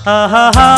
ఆహాహా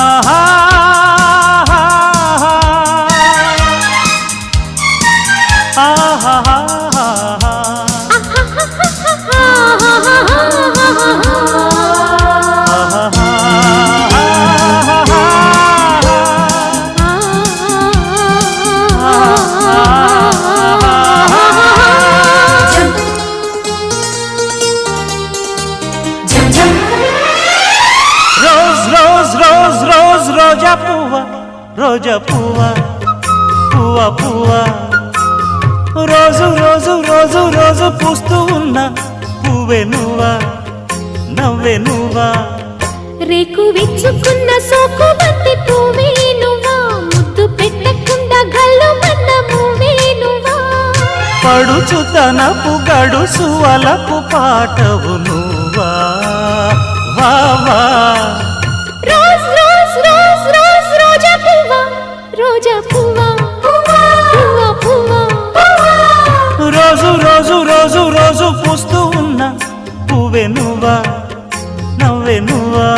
రోజా పువ్వా రోజా పువ్వా పువ్వా పువ్వా రోజు రోజు రోజు రోజు పూస్తూ ఉన్న పువ్వే నువ్వా నవ్వే నువ్వా రేకు విచ్చుకున్న సోకు బంతి పువ్వే నువ్వా ముద్దు పెట్టకుండా గల్లు మన్న పువ్వే నువ్వా పడుచు తనపు గడుసు అలపు పాటవు నువ్వా వా వా రోజ్ రోజ్ రోజ్ రోజ్ రోజా పువ్వా రోజా పువ్వా పువ్వా పువ్వా రోజు రోజు రోజు రోజు పూస్తూ ఉన్న పువ్వే నువ్వా నవ్వే నువ్వా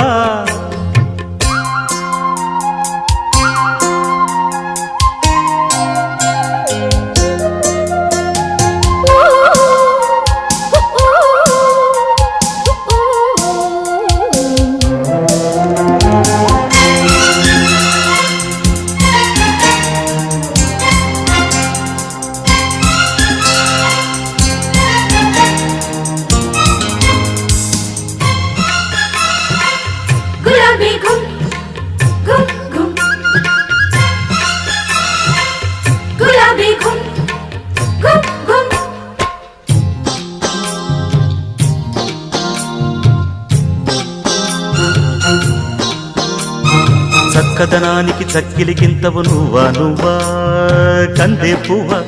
చక్కదనానికి చక్కిలికింతవు నువ్వా నువ్వా కందే పువ్వా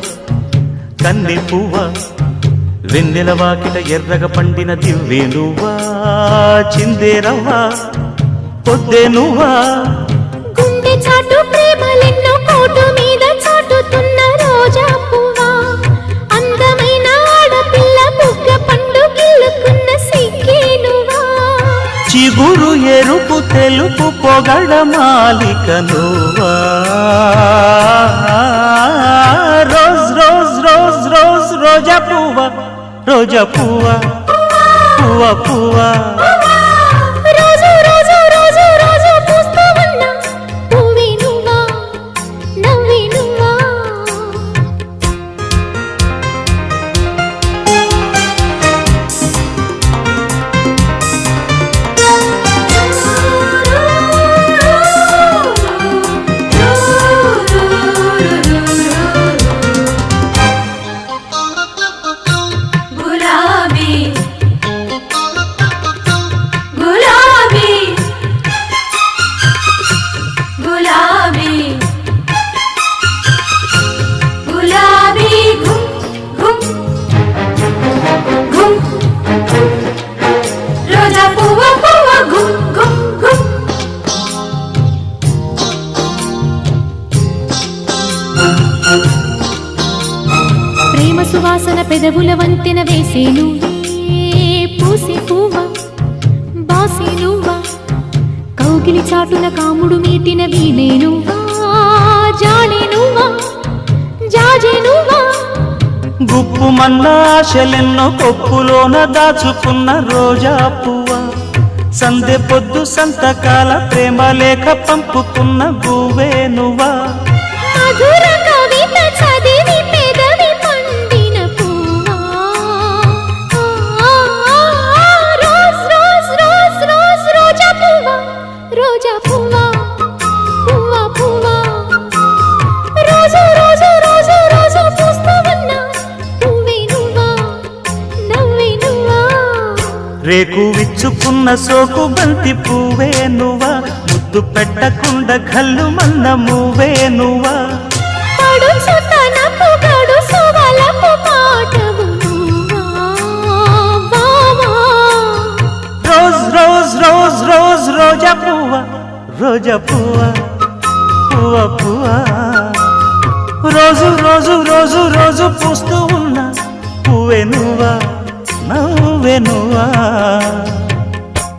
కన్నె పువ్వా వెన్నెల వాకిట ఎర్రగ పండిన దివ్వే నువ్వా చిందే రవ్వా పొద్దే నువ్వా గుండె చాటు ప్రేమలెన్నో కోటు మీద చాటుతున్న రోజా పువ్వా అందమైన ఆడపిల్ల బుగ్గ పండు గిల్లుకున్న సిగ్గే నువ్వా చిగురు ఎరుపు తెలుపు పొగడ మాలిక నువ్వా రోజ్ రోజ్ రోజ్ రోజ్ రోజా పువ్వా రోజా పువ్వా పువ్వా పువ్వా రోజు రోజు రోజు రోజు పూస్తూ ఉన్న పువ్వే నువ్వా నవ్వే నువ్వా ప్రేమ సువాసన పెదవుల వంతెన వేసే నువ్వే పూసే పువ్వా బాసే నువ్వా కౌగిలి చాటున కాముడు మీటిన వీణే నువ్వా జానే నువ్వా జాజే నువ్వా గుప్పు మన్నాశలెన్నో కొప్పులోన దాచుకున్న రోజా పువ్వా సందె పొద్దు సంతకాల ప్రేమ లేఖ పంపుకున్న గువ్వే నువ్వా మధుర కవిత చదివి పెదవి పండిన పువ్వా రోజ్ రోజ్ రోజ్ రోజ్ రోజా పువ్వా రోజా పువ్వా పువ్వా పువ్వా రోజు రోజు రోజు రోజు పూస్తూ ఉన్న పువ్వే నువ్వా నవ్వే నువ్వా రేకు విచ్చుకున్న సోకు బంతి పువ్వే నువ్వా ముద్దు పెట్టకుండా కళ్ళు మన్న మువ్వే నువ్వా పడుచు తనపు గడుసు వలపు పాటవు నువ్వా వావా రోజ్ రోజ్ రోజ్ రోజ్ రోజా పువ్వా రోజా పువ్వా పువ్వా పువ్వా రోజు రోజు రోజు రోజు పూస్తూ ఉన్న పువ్వే నువ్వా నవ్వే నువ్వా